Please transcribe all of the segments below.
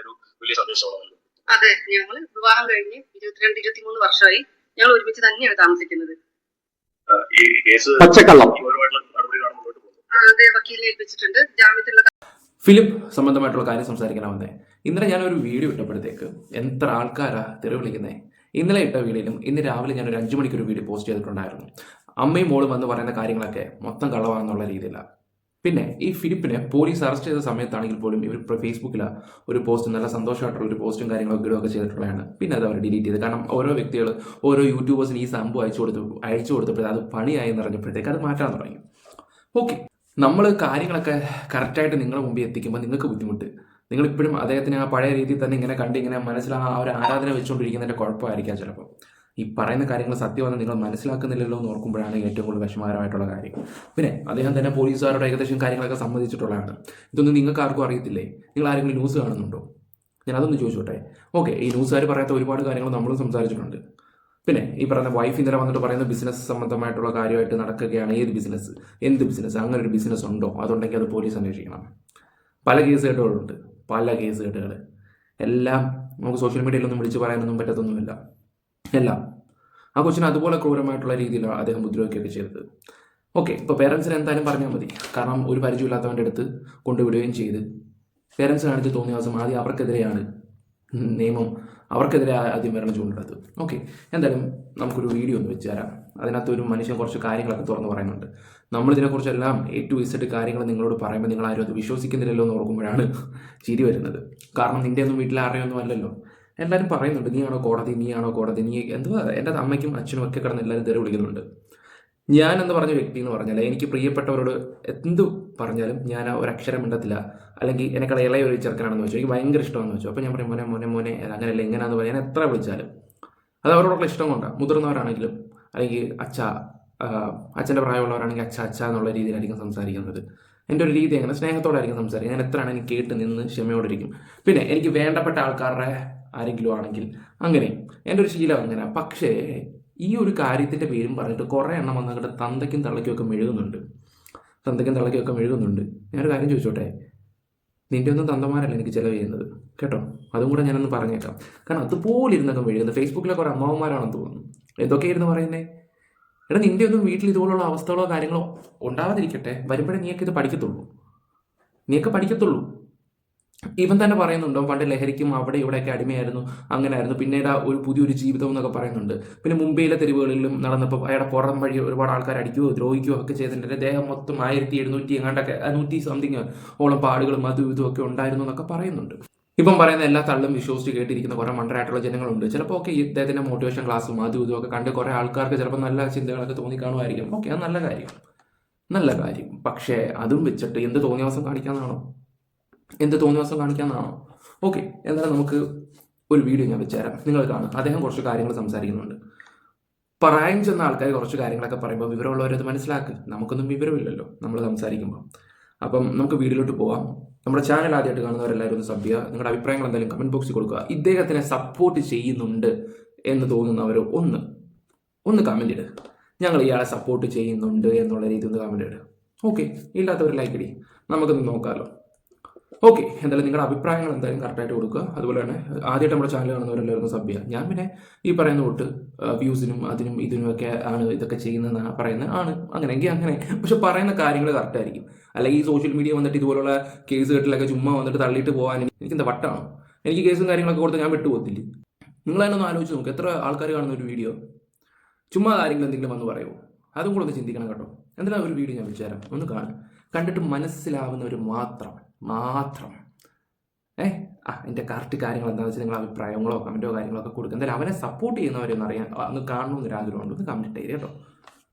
ഒരു വലിയ സന്ദേശമാണ്. അതെ, ഞങ്ങൾ വിവാഹം കഴിഞ്ഞ് 22-23 വർഷമായി ഞങ്ങൾ ഒരുമിച്ച് തന്നെയാണ് താമസിക്കുന്നത്. ഈ കേസ് അതെ, വക്കീലിനെ ഏൽപ്പിച്ചിട്ടുണ്ട്. ജാമ്യത്തിലുള്ള ഫിലിപ്പ് സംബന്ധമായിട്ടുള്ള കാര്യം സംസാരിക്കണം വന്നേ. ഇന്നലെ ഞാനൊരു വീഡിയോ ഇട്ടപ്പോഴത്തേക്ക് എത്ര ആൾക്കാരാ തെറി വിളിക്കുന്നേ. ഇന്നലെ ഇട്ട വീഡിയോയിലും ഇന്ന് രാവിലെ ഞാനൊരു 5 മണിക്കൊരു വീഡിയോ പോസ്റ്റ് ചെയ്തിട്ടുണ്ടായിരുന്നു. അമ്മയും മോളും വന്ന് പറയുന്ന കാര്യങ്ങളൊക്കെ മൊത്തം കളവാണെന്നുള്ള രീതിയിലാണ്. പിന്നെ ഈ ഫിലിപ്പിനെ പോലീസ് അറസ്റ്റ് ചെയ്ത സമയത്താണെങ്കിൽ പോലും ഇവർ ഫേസ്ബുക്കിൽ ഒരു പോസ്റ്റ്, നല്ല സന്തോഷമായിട്ടുള്ള ഒരു പോസ്റ്റും കാര്യങ്ങളൊക്കെ ഇടുകയൊക്കെ ചെയ്തിട്ടുള്ളതാണ്. പിന്നെ അത് അവർ ഡിലീറ്റ് ചെയ്ത്. കാരണം ഓരോ വ്യക്തികൾ ഓരോ യൂട്യൂബേഴ്സിന് ഈ സംഭവം അയച്ചു കൊടുത്തപ്പോഴേ അത് പണിയായി നിറഞ്ഞപ്പോഴത്തേക്ക് അത് മാറ്റാൻ തുടങ്ങി. ഓക്കെ, നമ്മൾ കാര്യങ്ങളൊക്കെ കറക്റ്റായിട്ട് നിങ്ങളുടെ മുമ്പിൽ എത്തിക്കുമ്പോൾ നിങ്ങൾക്ക് ബുദ്ധിമുട്ട്. നിങ്ങളിപ്പോഴും അദ്ദേഹത്തിന് ആ പഴയ രീതിയിൽ തന്നെ ഇങ്ങനെ കണ്ട് ഇങ്ങനെ ആ ഒരു ആരാധന വെച്ചുകൊണ്ടിരിക്കുന്നതിൻ്റെ കുഴപ്പമായിരിക്കാം ചിലപ്പോൾ. ഈ പറയുന്ന കാര്യങ്ങൾ സത്യമെന്ന് നിങ്ങൾ മനസ്സിലാക്കുന്നില്ലല്ലോ എന്ന് ഓർക്കുമ്പോഴാണ് ഏറ്റവും കൂടുതൽ വിഷമകരമായിട്ടുള്ള കാര്യം. പിന്നെ അദ്ദേഹം തന്നെ പോലീസുകാരോട് ഏകദേശം കാര്യങ്ങളൊക്കെ സമ്മതിച്ചിട്ടുള്ളതാണ്. ഇതൊന്നും നിങ്ങൾക്ക് ആർക്കും അറിയത്തില്ലേ? നിങ്ങൾ ആരെങ്കിലും ന്യൂസ് കാണുന്നുണ്ടോ? ഞാൻ അതൊന്ന് ചോദിച്ചോട്ടെ. ഓക്കെ, ഈ ന്യൂസുകാർ പറയാത്ത ഒരുപാട് കാര്യങ്ങൾ നമ്മളും സംസാരിച്ചിട്ടുണ്ട്. പിന്നെ ഈ പറയുന്ന വൈഫ് ഇന്നലെ വന്നിട്ട് പറയുന്ന ബിസിനസ് സംബന്ധമായിട്ടുള്ള കാര്യമായിട്ട് നടക്കുകയാണ്. ഏത് ബിസിനസ്, എന്ത് ബിസിനസ്, അങ്ങനെ ഒരു ബിസിനസ് ഉണ്ടോ? അതുണ്ടെങ്കിൽ അത് പോലീസ് അന്വേഷിക്കണം. പല കേസുകളുണ്ട്, പല കേസുകൾ എല്ലാം നമുക്ക് സോഷ്യൽ മീഡിയയിലൊന്നും വിളിച്ച് പറയാനൊന്നും പറ്റത്തൊന്നുമില്ല. എല്ലാം ആ കൊച്ചിന് അതുപോലെ ക്രൂരമായിട്ടുള്ള രീതിയിലാണ് അദ്ദേഹം ഉപദ്രവിക്കുകയൊക്കെ ചെയ്തത്. ഓക്കെ, ഇപ്പോൾ പേരൻസിന് എന്തായാലും പറഞ്ഞാൽ മതി. കാരണം ഒരു പരിചയമില്ലാത്തവൻ്റെ അടുത്ത് കൊണ്ടുവിടുകയും ചെയ്ത് പേരൻസ് കാണിച്ച് തോന്നിയ ദിവസം ആദ്യം അവർക്കെതിരെയാണ് നിയമം, അവർക്കെതിരെ ആദ്യം വരണം ചൂണ്ടിടത്ത്. ഓക്കെ, എന്തായാലും നമുക്കൊരു വീഡിയോ ഒന്ന് വെച്ച് തരാം. അതിനകത്ത് ഒരു മനുഷ്യൻ കുറച്ച് കാര്യങ്ങളൊക്കെ തുറന്ന് പറയുന്നുണ്ട്. നമ്മളിതിനെക്കുറിച്ചെല്ലാം A-to-Z കാര്യങ്ങൾ നിങ്ങളോട് പറയുമ്പോൾ നിങ്ങൾ ആരും അത് വിശ്വസിക്കുന്നില്ലല്ലോ എന്ന് ഓർക്കുമ്പോഴാണ് ചിരി വരുന്നത്. കാരണം നിൻ്റെ ഒന്നും വീട്ടിൽ ആരെയൊന്നും അല്ലല്ലോ. എല്ലാവരും പറയുന്നുണ്ട് നീയാണോ കോടതി, നീ എന്തുവാ. എൻ്റെ അമ്മയ്ക്കും അച്ഛനും ഒക്കെ കിടന്ന് എല്ലാവരും തെറി വിളിക്കുന്നുണ്ട്. ഞാൻ എന്ന് പറഞ്ഞ വ്യക്തി എന്ന് പറഞ്ഞാൽ എനിക്ക് പ്രിയപ്പെട്ടവരോട് എന്തു പറഞ്ഞാലും ഞാൻ ഒരക്ഷരം മിണ്ടത്തില്ല. അല്ലെങ്കിൽ എന്നെക്കാൾ ഇളയ ഒരു ചെറുക്കനാണെന്ന് വെച്ചു, എനിക്ക് ഭയങ്കര ഇഷ്ടമാണെന്ന് വെച്ചു, അപ്പോൾ ഞാൻ പറയും മോനെ അങ്ങനെയല്ല എങ്ങനെയാണെന്ന് പറയാൻ എത്ര വിളിച്ചാലും അത് അവരോടുള്ള ഇഷ്ടം കൊണ്ടാണ്. മുതിർന്നവരാണെങ്കിലും അല്ലെങ്കിൽ അച്ഛൻ്റെ പ്രായമുള്ളവരാണെങ്കിൽ അച്ഛ എന്നുള്ള രീതിയിലായിരിക്കും സംസാരിക്കുന്നത്. എൻ്റെ ഒരു രീതി അങ്ങനെ സ്നേഹത്തോടായിരിക്കും സംസാരിക്കുക. ഞാൻ എത്രയാണ് എനിക്ക് കേട്ട് നിന്ന് ക്ഷമയോടിരിക്കും. പിന്നെ എനിക്ക് വേണ്ടപ്പെട്ട ആൾക്കാരുടെ ആരെങ്കിലും ആണെങ്കിൽ അങ്ങനെ എൻ്റെ ഒരു ശീലം അങ്ങനെ. പക്ഷേ ഈ ഒരു കാര്യത്തിൻ്റെ പേരും പറഞ്ഞിട്ട് കുറേ എണ്ണം വന്നിട്ട് തന്തയ്ക്കും തള്ളയ്ക്കും മെഴുകുന്നുണ്ട്. ഞാനൊരു കാര്യം ചോദിച്ചോട്ടെ, നിൻ്റെ ഒന്നും തന്തമാരല്ല എനിക്ക് ചിലവ് ചെയ്യുന്നത് കേട്ടോ. അതും കൂടെ ഞാനൊന്ന് പറഞ്ഞേക്കാം. കാരണം അതുപോലെ ഇരുന്നൊക്കെ മെഴുകുന്നത് ഫേസ്ബുക്കിലെ കുറേ അമ്മാവന്മാരാണെന്ന് തോന്നുന്നു. എന്തൊക്കെ ഇരുന്ന് പറയുന്നേ. എടാ, നിൻ്റെ ഒന്നും വീട്ടിൽ ഇതുപോലുള്ള അവസ്ഥകളോ കാര്യങ്ങളോ ഉണ്ടാവാതിരിക്കട്ടെ. വരുമ്പോഴേ നീയൊക്കെ പഠിക്കത്തുള്ളൂ. ഇവൻ തന്നെ പറയുന്നുണ്ടോ പണ്ട് ലഹരിക്കും അവിടെ ഇവിടെയൊക്കെ അടിമയായിരുന്നു, അങ്ങനെയായിരുന്നു, പിന്നീട് ഒരു പുതിയൊരു ജീവിതം എന്നൊക്കെ പറയുന്നുണ്ട്. പിന്നെ മുംബൈയിലെ തെരുവുകളിലും നടന്നപ്പോൾ അയാളുടെ പുറം വഴി ഒരുപാട് ആൾക്കാർ അടിക്കുകയോ ദ്രോഹിക്കുകയോ ഒക്കെ ചെയ്തിട്ടുണ്ട്. ദേഹം മൊത്തം 1700 എങ്ങാണ്ടൊക്കെ 100 ഓളം പാടുകളും അതും ഇതും ഒക്കെ ഉണ്ടായിരുന്നു എന്നൊക്കെ പറയുന്നുണ്ട്. ഇപ്പം പറയുന്ന എല്ലാ തള്ളും വിശ്വസിച്ച് കേട്ടിരിക്കുന്ന കുറേ മണ്ടരായിട്ടുള്ള ജനങ്ങളുണ്ട്. ചിലപ്പോൾ ഒക്കെ ഇദ്ദേഹത്തിൻ്റെ മോട്ടിവേഷൻ ക്ലാസ്സും അതും ഇതും ഒക്കെ കണ്ട് കുറേ ആൾക്കാർക്ക് ചിലപ്പോൾ നല്ല ചിന്തകളൊക്കെ തോന്നിക്കാണുമായിരിക്കും. ഓക്കെ, അത് നല്ല കാര്യം. പക്ഷേ അതും വെച്ചിട്ട് എന്ത് തോന്നിയാസം കാണിക്കാമെന്നാണോ? ഓക്കെ, എന്തായാലും നമുക്ക് ഒരു വീഡിയോ ഞാൻ വെച്ചുതരാം, നിങ്ങൾ കാണും. അദ്ദേഹം കുറച്ച് കാര്യങ്ങൾ സംസാരിക്കുന്നുണ്ട്. പറയാൻ ചെന്ന ആൾക്കാർ കുറച്ച് കാര്യങ്ങളൊക്കെ പറയുമ്പോൾ വിവരമുള്ളവരത് മനസ്സിലാക്ക്. നമുക്കൊന്നും വിവരമില്ലല്ലോ നമ്മൾ സംസാരിക്കുമ്പോൾ. അപ്പം നമുക്ക് വീഡിയോയിലോട്ട് പോവാം. നമ്മുടെ ചാനൽ ആദ്യമായിട്ട് കാണുന്നവരെല്ലാവരും ഒന്ന് സബ് ചെയ്യുക. നിങ്ങളുടെ അഭിപ്രായങ്ങൾ എന്തായാലും കമൻറ്റ് ബോക്സിൽ കൊടുക്കുക. ഇദ്ദേഹത്തിനെ സപ്പോർട്ട് ചെയ്യുന്നുണ്ട് എന്ന് തോന്നുന്നവർ ഒന്ന് കമൻറ്റ് ഇടുക. ഞങ്ങൾ ഇയാളെ സപ്പോർട്ട് ചെയ്യുന്നുണ്ട് എന്നുള്ള രീതിയിൽ ഒന്ന് കമൻറ്റ് ഇടുക. ഓക്കെ, ഇല്ലാത്തവർ ലൈക്ക് ഇടി, നമുക്കൊന്ന് നോക്കാമല്ലോ. ഓക്കെ, എന്തായാലും നിങ്ങളുടെ അഭിപ്രായങ്ങൾ എന്തായാലും കറക്റ്റായിട്ട് കൊടുക്കുക. അതുപോലെ തന്നെ ആദ്യമായിട്ട് നമ്മുടെ ചാനൽ കാണുന്നവരെല്ലാവരും സബ് ചെയ്യുക. ഞാൻ പിന്നെ ഈ പറയുന്ന തൊട്ട് വ്യൂസിനും അതിനും ഇതിനുമൊക്കെ ആണ് ഇതൊക്കെ ചെയ്യുന്നതെന്നാണ് പറയുന്നത്. അങ്ങനെയെങ്കിൽ അങ്ങനെ. പക്ഷെ പറയുന്ന കാര്യങ്ങൾ കറക്റ്റായിരിക്കും. അല്ലെങ്കിൽ ഈ സോഷ്യൽ മീഡിയ വന്നിട്ട് ഇതുപോലുള്ള കേസ് കെട്ടിലൊക്കെ ചുമ്മാ വന്നിട്ട് തള്ളിയിട്ട് പോകാൻ എനിക്കെന്താ വട്ടാണോ? എനിക്ക് കേസും കാര്യങ്ങളൊക്കെ കൊടുത്ത് ഞാൻ വിട്ടുപോകത്തില്ലേ? നിങ്ങൾ തന്നെ ഒന്ന് ആലോചിച്ച് നോക്ക്. എത്ര ആൾക്കാർ കാണുന്ന ഒരു വീഡിയോ ചുമ്മാ കാര്യങ്ങൾ എന്തെങ്കിലും വന്ന് പറയുമോ? അതും കൂടെ ഒന്ന് ചിന്തിക്കണം കേട്ടോ. എന്തായാലും ഒരു വീഡിയോ ഞാൻ വെച്ചുതരാം, ഒന്ന് കണ്ടിട്ട് മനസ്സിലാവുന്നവർ മാത്രം എൻ്റെ കറക്റ്റ് കാര്യങ്ങൾ എന്താണെന്ന് വെച്ചാൽ നിങ്ങൾ അഭിപ്രായങ്ങളോ കമൻറ്റോ കാര്യങ്ങളൊക്കെ കൊടുക്കുക. എന്തായാലും അവനെ സപ്പോർട്ട് ചെയ്യുന്നവരെന്ന് അറിയാൻ ഒന്ന് കാണണമെന്നൊരു ആഗ്രഹമുണ്ട്. ഒന്ന് കമൻറ്റ് ചെയ്ത് കേട്ടോ.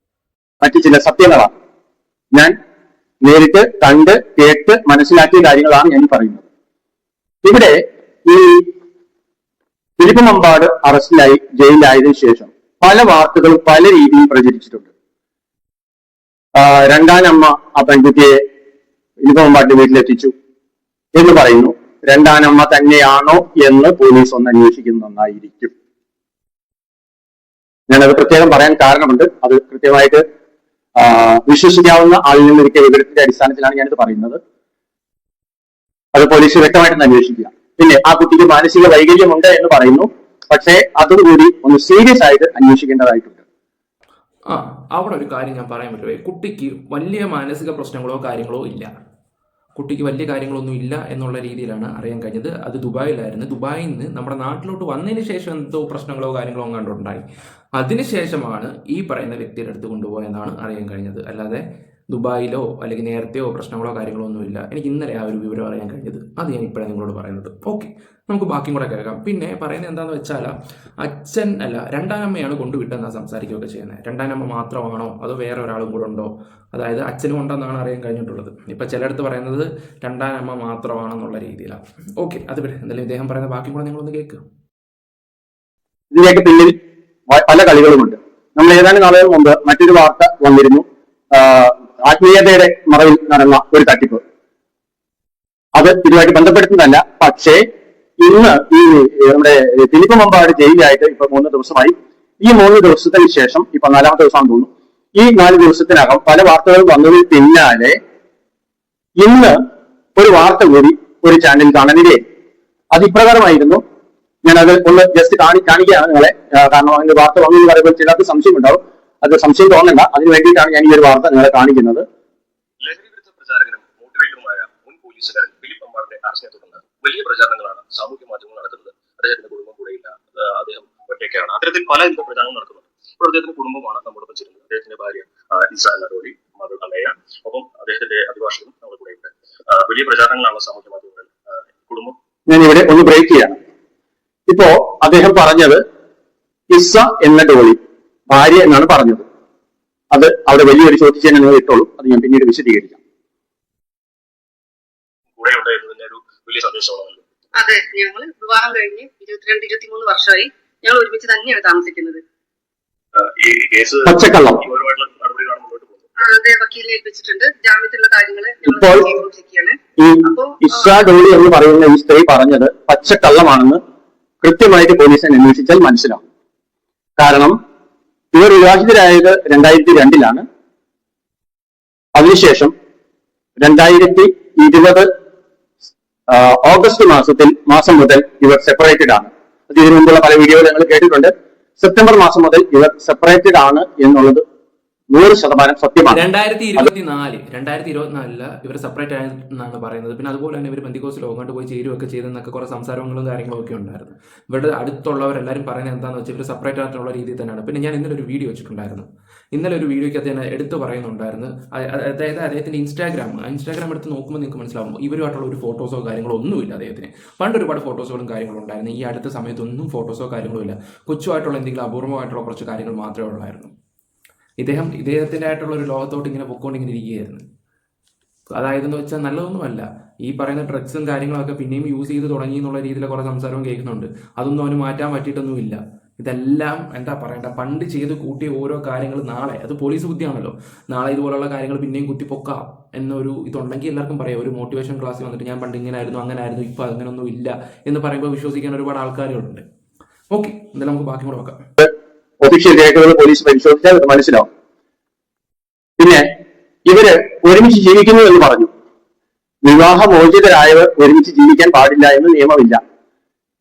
മറ്റു ചില സത്യങ്ങളാണ് ഞാൻ നേരിട്ട് കണ്ട് കേട്ട് മനസ്സിലാക്കിയ കാര്യങ്ങളാണ് ഞാൻ പറയുന്നത്. ഇവിടെ ഈ ഫിലിപ്പ് മമ്പാട് അറസ്റ്റിലായി ജയിലിലായതിനു ശേഷം പല വാർത്തകളും പല രീതിയിൽ പ്രചരിച്ചിട്ടുണ്ട്. രണ്ടാനമ്മ ആ പെൺകുട്ടിയെ ഫിലിപ്പ് മമ്പാടിന്റെ വീട്ടിലെത്തിച്ചു എന്ന് പറയുന്നു. രണ്ടാനമ്മ തന്നെയാണോ എന്ന് പോലീസ് ഒന്ന് അന്വേഷിക്കുന്നത് നന്നായിരിക്കും. ഞാനത് പ്രത്യേകം പറയാൻ കാരണമുണ്ട്. അത് കൃത്യമായിട്ട് വിശ്വസിക്കാവുന്ന ആളിൽ നിന്ന് കിട്ടിയ വിവരത്തിന്റെ അടിസ്ഥാനത്തിലാണ് ഞാനിത് പറയുന്നത്. അത് പോലീസ് വ്യക്തമായിട്ടൊന്ന് അന്വേഷിക്കുക. പിന്നെ ആ കുട്ടിക്ക് മാനസിക വൈകല്യമുണ്ട് എന്ന് പറയുന്നു. പക്ഷേ അതും കൂടി ഒന്ന് സീരിയസ് ആയിട്ട് അന്വേഷിക്കേണ്ടതായിട്ടുണ്ട്. അവിടെ ഒരു കാര്യം ഞാൻ പറയാൻ പറ്റുമോ, കുട്ടിക്ക് വലിയ മാനസിക പ്രശ്നങ്ങളോ കാര്യങ്ങളോ ഇല്ല, കുട്ടിക്ക് വലിയ കാര്യങ്ങളൊന്നും ഇല്ല എന്നുള്ള രീതിയിലാണ് അറിയാൻ കഴിഞ്ഞത്. അത് ദുബായിലായിരുന്നു. ദുബായിൽ നിന്ന് നമ്മുടെ നാട്ടിലോട്ട് വന്നതിന് ശേഷം എന്തോ പ്രശ്നങ്ങളോ കാര്യങ്ങളോ കണ്ടുണ്ടായി. അതിനുശേഷമാണ് ഈ പറയുന്ന വ്യക്തിയുടെ അടുത്ത് കൊണ്ടുപോയെന്നാണ് അറിയാൻ കഴിഞ്ഞത്. അല്ലാതെ ദുബായിലോ അല്ലെങ്കിൽ നേരത്തെയോ പ്രശ്നങ്ങളോ കാര്യങ്ങളോ ഒന്നുമില്ല. എനിക്ക് ഇന്നലെ ആ ഒരു വിവരം അറിയാൻ കഴിഞ്ഞത്. അത് ഞാൻ ഇപ്പോഴാണ് നിങ്ങളോട് പറയുന്നത്. ഓക്കെ, നമുക്ക് ബാക്കിയും കൂടെ കേൾക്കാം. പിന്നെ പറയുന്നത് എന്താണെന്ന് വെച്ചാൽ, അച്ഛൻ അല്ല രണ്ടാനമ്മയാണ് കൊണ്ടുവിട്ടെന്നാണ് സംസാരിക്കുകയൊക്കെ ചെയ്യുന്നത്. രണ്ടാനമ്മ മാത്രമാണോ അതോ വേറെ ഒരാളും കൂടെ ഉണ്ടോ? അതായത് അച്ഛനും ഉണ്ടെന്നാണ് അറിയാൻ കഴിഞ്ഞിട്ടുള്ളത്. ഇപ്പം ചിലയിടത്ത് പറയുന്നത് രണ്ടാനമ്മ മാത്രമാണെന്നുള്ള രീതിയിലാണ്. ഓക്കെ, അത് എന്തായാലും ഇദ്ദേഹം പറയുന്ന ബാക്കിയും കൂടെ നിങ്ങളൊന്ന് കേൾക്കുക. ഇതിലേക്ക് പിന്നിൽ പല കളികളുമുണ്ട്. നമ്മൾ ഏതാനും നാളുകൾ മുമ്പ് മറ്റൊരു വാർത്ത വന്നിരുന്നു. ആത്മീയതയുടെ മറവിൽ നടന്ന ഒരു തട്ടിപ്പ്. അത് ഇതുമായിട്ട് ബന്ധപ്പെടുത്തുന്നതല്ല. പക്ഷേ ഇന്ന് ഈ നമ്മുടെ ഫിലിപ്പ് മമ്പാട് ജയിലായിട്ട് ഇപ്പൊ 3 ദിവസമായി. ഈ 3 ദിവസത്തിന് ശേഷം ഇപ്പൊ 4ാമത്തെ ദിവസമാണെന്ന് തോന്നുന്നു. ഈ 4 ദിവസത്തിനകം പല വാർത്തകൾ വന്നതിന് പിന്നാലെ ഇന്ന് ഒരു വാർത്ത കൂടി ഒരു ചാനൽ കാണാനിടയായി. അത് ഇപ്രകാരമായിരുന്നു. ഞാനത് ഒന്ന് ജസ്റ്റ് കാണിക്കുകയാണ് നിങ്ങളെ. കാരണം അതിന്റെ വാർത്ത വന്നു എന്ന് പറയുമ്പോൾ ചിലർക്ക് സംശയം ഉണ്ടാവും. അത് സംശയം തോന്നണ്ട. അതിന് വേണ്ടിയിട്ടാണ് ഞാൻ ഈ ഒരു വാർത്ത നിങ്ങളെ കാണിക്കുന്നത്. ലഹരിവിരുദ്ധ പ്രചാരകനും മോട്ടിവേറ്ററുമായ മുൻ പോലീസുകാരൻ ഫിലിപ്പ് മമ്പാടിന്റെ അറസ്റ്റിനെ തുടർന്ന് വലിയ പ്രചാരണങ്ങളാണ് സാമൂഹ്യ മാധ്യമങ്ങൾ നടക്കുന്നത്. അദ്ദേഹത്തിന്റെ കുടുംബം കൂടെയില്ല, അദ്ദേഹം ഒറ്റയ്ക്കാണ്. അത്തരത്തിൽ പലവിധ പ്രചാരണങ്ങൾ നടക്കുന്നുണ്ട്. ഇപ്പോൾ അദ്ദേഹത്തിന്റെ കുടുംബമാണ് നമ്മോടൊപ്പം ചേരുന്നത്. അദ്ദേഹത്തിന്റെ ഭാര്യ ഇസ നരോളി, മകൾ അലയ, ഒപ്പം അദ്ദേഹത്തിന്റെ അഭിഭാഷകനും നമ്മുടെ കൂടെയുണ്ട്. വലിയ പ്രചാരണങ്ങളാണ് സാമൂഹ്യ മാധ്യമങ്ങളിൽ. കുടുംബം ഞാൻ ഇവിടെ ഒന്ന് ബ്രേക്ക് ചെയ്യണം. ഇപ്പോ അദ്ദേഹം പറഞ്ഞത് ഇസ എന്ന ഡോളി ഭാര്യ എന്നാണ് പറഞ്ഞത്. അത് അവിടെ വലിയൊരു ചോദ്യചിഹ്നം നിങ്ങൾ ഇട്ടോളൂ. അത് ഞാൻ പിന്നീട് വിശദീകരിക്കാം. അതെ, ഞങ്ങൾ വിവാഹം കഴിഞ്ഞ് 22-23 വർഷമായി. ഞങ്ങൾ ഒരുമിച്ച് തന്നെയാണ് താമസിക്കുന്നത്. പച്ചക്കള്ളം അതെ, വക്കീലിനെ ഏൽപ്പിച്ചിട്ടുണ്ട്. ജാമ്യത്തിലുള്ള കാര്യങ്ങൾ ഇപ്പോൾ ഈ ഇസ ഡോളി എന്ന് പറയുന്ന ഈ സ്ത്രീ പറഞ്ഞത് പച്ചക്കള്ളമാണെന്ന് കൃത്യമായിട്ട് പോലീസിനെ അന്വേഷിച്ചാൽ മനസ്സിലാവും. കാരണം ഇവർ വിവാഹിതരായത് 2002 അതിനുശേഷം 2020 ഓഗസ്റ്റ് മാസം മുതൽ ഇവർ സെപ്പറേറ്റഡ് ആണ്. അത് ഇതിനു മുമ്പുള്ള പല വീഡിയോകൾ ഞങ്ങൾ കേട്ടിട്ടുണ്ട്. സെപ്റ്റംബർ മാസം മുതൽ ഇവർ സെപ്പറേറ്റഡ് ആണ് എന്നുള്ളത് 100% സത്യമാണ്. 2024 ഇവർ സെപ്പറേറ്റ് ആയെന്നാണ് പറയുന്നത്. പിന്നെ അതുപോലെ തന്നെ ഇവർ പെന്തിക്കോസിലോ അങ്ങോട്ട് പോയി ചേരുവൊക്കെ ചെയ്തെന്നൊക്കെ കുറെ സംസാരങ്ങളും കാര്യങ്ങളൊക്കെ ഉണ്ടായിരുന്നു. ഇവരുടെ അടുത്തുള്ളവരെല്ലാവരും പറയുന്നത് എന്താണെന്ന് വെച്ചാൽ ഇവർ സെപ്പറേറ്റ് ആയിട്ടുള്ള രീതിയിൽ തന്നെയാണ്. പിന്നെ ഞാൻ ഇന്നലെ ഒരു വീഡിയോ വെച്ചിട്ടുണ്ടായിരുന്നു. ഇന്നലെ ഒരു വീഡിയോയ്ക്ക് അദ്ദേഹം എടുത്ത് പറയുന്നുണ്ടായിരുന്നു. അതായത് അദ്ദേഹത്തിന്റെ ഇൻസ്റ്റാഗ്രാം എടുത്ത് നോക്കുമ്പോൾ നിങ്ങൾക്ക് മനസ്സിലാവും ഇവരുമായിട്ടുള്ള ഒരു ഫോട്ടോസോ കാര്യങ്ങളോ ഒന്നുമില്ല അദ്ദേഹത്തിന്. പണ്ട് ഒരുപാട് ഫോട്ടോസുകളും കാര്യങ്ങളും ഉണ്ടായിരുന്നു. ഈ അടുത്ത സമയത്തൊന്നും ഫോട്ടോസോ കാര്യങ്ങളോ ഇല്ല. കൊച്ചുമായിട്ടുള്ള എന്തെങ്കിലും അപൂർവമായിട്ടുള്ള കുറച്ച് കാര്യങ്ങൾ മാത്രമേ ഉള്ളായിരുന്നു. ഇദ്ദേഹത്തിൻ്റെ ആയിട്ടുള്ള ഒരു ലോകത്തോട്ട് ഇങ്ങനെ പൊക്കോണ്ടിങ്ങനെ ഇരിക്കുകയായിരുന്നു. അതായത് എന്ന് വെച്ചാൽ നല്ലതൊന്നുമല്ല. ഈ പറയുന്ന ഡ്രഗ്സും കാര്യങ്ങളൊക്കെ പിന്നെയും യൂസ് ചെയ്ത് തുടങ്ങി എന്നുള്ള രീതിയിൽ കുറേ സംസാരവും കേൾക്കുന്നുണ്ട്. അതൊന്നും അവന് മാറ്റാൻ പറ്റിയിട്ടൊന്നുമില്ല. ഇതെല്ലാം എന്താ പറയണ്ട, പണ്ട് ചെയ്ത് കൂട്ടിയ ഓരോ കാര്യങ്ങൾ നാളെ, അത് പോലീസ് ബുദ്ധിയാണല്ലോ, നാളെ ഇതുപോലുള്ള കാര്യങ്ങൾ പിന്നെയും കുത്തിപ്പൊക്കാം എന്നൊരു ഇതുണ്ടെങ്കിൽ എല്ലാവർക്കും പറയാം. ഒരു മോട്ടിവേഷൻ ക്ലാസ്സിൽ വന്നിട്ട് ഞാൻ പണ്ട് ഇങ്ങനെ ആയിരുന്നു അങ്ങനെ ആയിരുന്നു ഇപ്പം അങ്ങനെയൊന്നും ഇല്ല എന്ന് പറയുമ്പോൾ വിശ്വസിക്കാൻ ഒരുപാട് ആൾക്കാരുകളുണ്ട്. ഓക്കെ, എന്തായാലും നമുക്ക് ബാക്കി കൂടെ നോക്കാം. ഒഫീഷ്യൽ രേഖകൾ പോലീസ് പരിശോധിച്ചാൽ അത് മനസ്സിലാവും. പിന്നെ ഇവര് ഒരുമിച്ച് ജീവിക്കുന്നു എന്ന് പറഞ്ഞു. വിവാഹമോചിതരായവർ ഒരുമിച്ച് ജീവിക്കാൻ പാടില്ല എന്ന് നിയമമില്ല.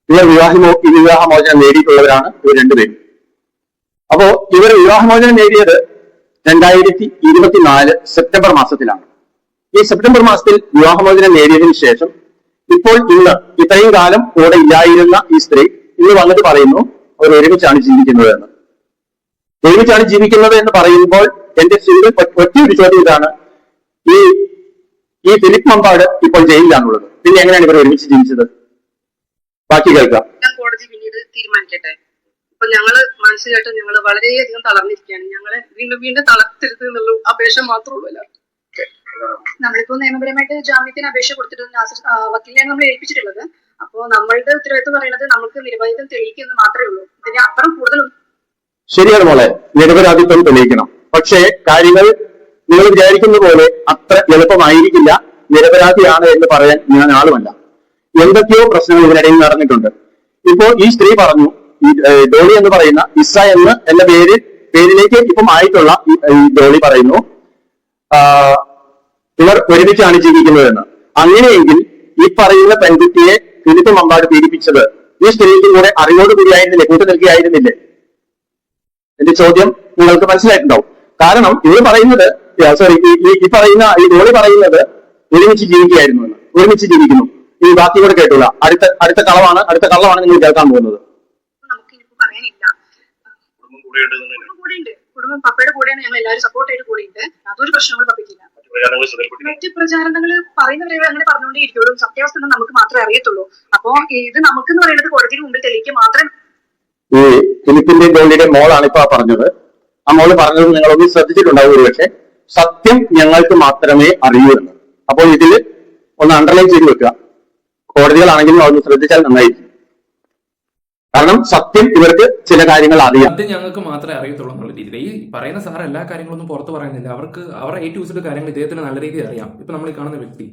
ഇവർ വിവാഹമോചനം നേടിയിട്ടുള്ളവരാണ് ഇവർ രണ്ടുപേരും. അപ്പോ ഇവർ വിവാഹമോചനം നേടിയത് 2024 സെപ്റ്റംബർ മാസത്തിലാണ്. ഈ സെപ്റ്റംബർ മാസത്തിൽ വിവാഹമോചനം നേടിയതിനു ശേഷം ഇപ്പോൾ ഇത്രയും കാലം കൂടെ ഇല്ലായിരുന്ന ഈ സ്ത്രീ ഇന്ന് വന്നിട്ട് പറയുന്നു അവർ ഒരുമിച്ചാണ് ജീവിക്കുന്നത് എന്ന്. ഒരുമിച്ചാണ് ജീവിക്കുന്നത് എന്ന് പറയുമ്പോൾ എന്റെ ഒറ്റയൊരു ചോദ്യം ഇതാണ്, ഈ ഫിലിപ്പ് മമ്പാട് ഇപ്പോൾ ജയിലിലാണുള്ളത്. പിന്നെ എങ്ങനെയാണ് ഇവർ ഒരുമിച്ച് ജീവിച്ചത്? ബാക്കി കേൾക്കാം. കോടതി പിന്നീട് തീരുമാനിക്കട്ടെ. ഇപ്പൊ ഞങ്ങള് മാനസികമായിട്ട് ഞങ്ങള് വളരെയധികം തളർന്നിരിക്കുകയാണ്. ഞങ്ങളെ വീണ്ടും തളർത്തരുത് എന്നുള്ള അപേക്ഷ മാത്രമേ ഉള്ളൂ. നമ്മളിപ്പോ നിയമപരമായിട്ട് ജാമ്യത്തിന് അപേക്ഷ കൊടുത്തിട്ട് വക്കീലിനെയാണ് നമ്മൾ ഏൽപ്പിച്ചിട്ടുള്ളത്. അപ്പോ നമ്മളുടെ ഉത്തരവാദിത്വം പറയുന്നത് നമുക്ക് നിരപരാധിത്വം തെളിയിക്കുന്നത് മാത്രമേ ഉള്ളൂ. ഇതിന് അപ്പുറം കൂടുതലൊന്നും. ശരിയാണ് മോളെ, നിരപരാധിത്വം തെളിയിക്കണം. പക്ഷേ കാര്യങ്ങൾ നിങ്ങൾ വിചാരിക്കുന്ന പോലെ അത്ര എളുപ്പമായിരിക്കില്ല. നിരപരാധിയാണ് എന്ന് പറയാൻ ഞാൻ ആളുമല്ല. എന്തൊക്കെയോ പ്രശ്നങ്ങൾ ഇതിനിടയിൽ നടന്നിട്ടുണ്ട്. ഇപ്പോ ഈ സ്ത്രീ പറഞ്ഞു, ഈ ഡോളി എന്ന് പറയുന്ന ഇസ എന്ന പേരിലേക്ക് ഇപ്പം ആയിട്ടുള്ള ഈ ഡോളി പറയുന്നു ഇവർ ഒരുമിച്ചാണ് ജീവിക്കുന്നതെന്ന്. അങ്ങനെയെങ്കിൽ ഈ പറയുന്ന പെൺകുട്ടിയെ ഫിലിപ്പ് മമ്പാട് പീഡിപ്പിച്ചത് ഈ സ്ത്രീക്കും കൂടെ അറിവോടുകൂടിയായിരുന്നില്ലേ, കൂട്ടു നൽകിയായിരുന്നില്ലേ? എന്റെ ചോദ്യം നിങ്ങൾക്ക് മനസ്സിലായിട്ടുണ്ടാവും. കാരണം ഇവർ പറയുന്നത്, സോറി, ഈ പറയുന്ന ഈ ഡോളി പറയുന്നത് ഒരുമിച്ച് ജീവിക്കുകയായിരുന്നു എന്ന്, ഒരുമിച്ച് ജീവിക്കുന്നു. ഈ ബാക്കി കൂടെ കേട്ടുള്ള അടുത്ത കള്ളമാണ് നിങ്ങൾ കേൾക്കാൻ പോകുന്നത്. നമുക്കിനിപ്പോ പറയാനില്ല. കുടുംബം പപ്പയുടെ കൂടെയാണ്, ഞങ്ങൾ എല്ലാവരും സപ്പോർട്ട് ചെയ്ത് കൂടെയുണ്ട്. അതൊരു പ്രശ്നങ്ങൾ പപ്പയ്ക്കില്ല. മറ്റ് പ്രചാരണങ്ങൾ പറയുന്നവരെ അങ്ങനെ പറഞ്ഞുകൊണ്ടേ ഇരിക്കുള്ളൂ. സത്യാവസ്ഥ നമുക്ക് മാത്രമേ അറിയത്തുള്ളൂ. അപ്പോ ഇത് നമുക്കെന്ന് പറയുന്നത് കോടതിയുടെ മുമ്പിൽ തെളിയിക്കുക മാത്രമേ. ഈ ഫിലിപ്പിന്റെ ഡോളിയുടെ മോളാണ് ഇപ്പൊ പറഞ്ഞത്. ആ മോള് പറഞ്ഞത് നിങ്ങളൊന്ന് ശ്രദ്ധിച്ചിട്ടുണ്ടാവും ഒരുപക്ഷെ. സത്യം ഞങ്ങൾക്ക് മാത്രമേ അറിയൂ എന്ന്. അപ്പോൾ ഇതിൽ ഒന്ന് അണ്ടർലൈൻ ചെയ്ത് വെക്കുക. കോടതികളാണെങ്കിലും അതൊന്ന് ശ്രദ്ധിച്ചാൽ നന്നായിരിക്കും. കാരണം സത്യം ഇവർക്ക് ചില കാര്യങ്ങൾ അറിയാം. അത് ഞങ്ങൾക്ക് മാത്രമേ അറിയത്തുള്ളൂ എന്നുള്ള രീതിയിൽ ഈ പറയുന്ന സാർ എല്ലാ കാര്യങ്ങളൊന്നും പുറത്ത് പറയുന്നില്ല. അവരുടെ A to Z കാര്യങ്ങൾ ഇദ്ദേഹത്തിന് നല്ല രീതിയിൽ അറിയാം. ഇപ്പൊ നമ്മൾ ഈ കാണുന്ന വ്യക്തി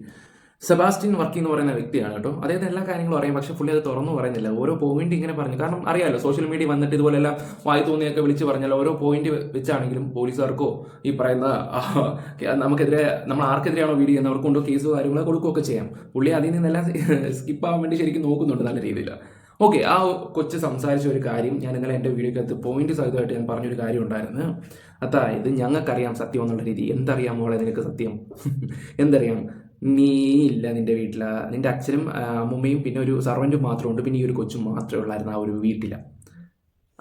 സെബാസ്റ്റ്യൻ വർക്കി എന്ന് പറയുന്ന വ്യക്തിയാണ് കേട്ടോ. അദ്ദേഹത്തിന് എല്ലാ കാര്യങ്ങളും അറിയാം. പക്ഷെ പുള്ളി അത് തുറന്നു പറയുന്നില്ല. ഓരോ പോയിന്റ് ഇങ്ങനെ പറഞ്ഞു. കാരണം അറിയാലോ, സോഷ്യൽ മീഡിയ വന്നിട്ട് ഇതുപോലെല്ലാം വായി തോന്നിയൊക്കെ വിളിച്ച് പറഞ്ഞാൽ ഓരോ പോയിന്റ് വെച്ചാണെങ്കിലും പോലീസുകാർക്കോ ഈ പറയുന്ന നമുക്കെതിരെ, നമ്മൾ ആർക്കെതിരെയാണോ വീഡിയോ ചെയ്യുന്നത് അവർക്ക് കൊണ്ടോ കേസോ കാര്യങ്ങളോ കൊടുക്കുകയൊക്കെ ചെയ്യാം. പുള്ളി അതിൽ നിന്നെല്ലാം സ്കിപ്പ് ആവാൻ വേണ്ടി ശരിക്കും നോക്കുന്നുണ്ട് നല്ല രീതിയിൽ. ഓക്കെ, ആ കൊച്ച് സംസാരിച്ച ഒരു കാര്യം ഞാൻ ഇന്നലെ എൻ്റെ വീഡിയോക്കകത്ത് പോയിന്റ് സഹിതമായിട്ട് ഞാൻ പറഞ്ഞൊരു കാര്യം ഉണ്ടായിരുന്നു. അതായത് ഞങ്ങൾക്കറിയാം സത്യം എന്നുള്ള രീതി. എന്തറിയാം മോളെ നിനക്ക് സത്യം? എന്തറിയാം? നീ ഇല്ല നിന്റെ വീട്ടിൽ, നിന്റെ അച്ഛനും അമ്മയും പിന്നെ ഒരു സർവൻറ്റും മാത്രമുണ്ട്, പിന്നെ ഈ ഒരു കൊച്ചും മാത്രമേ ഉള്ളായിരുന്നു ആ ഒരു വീട്ടിൽ.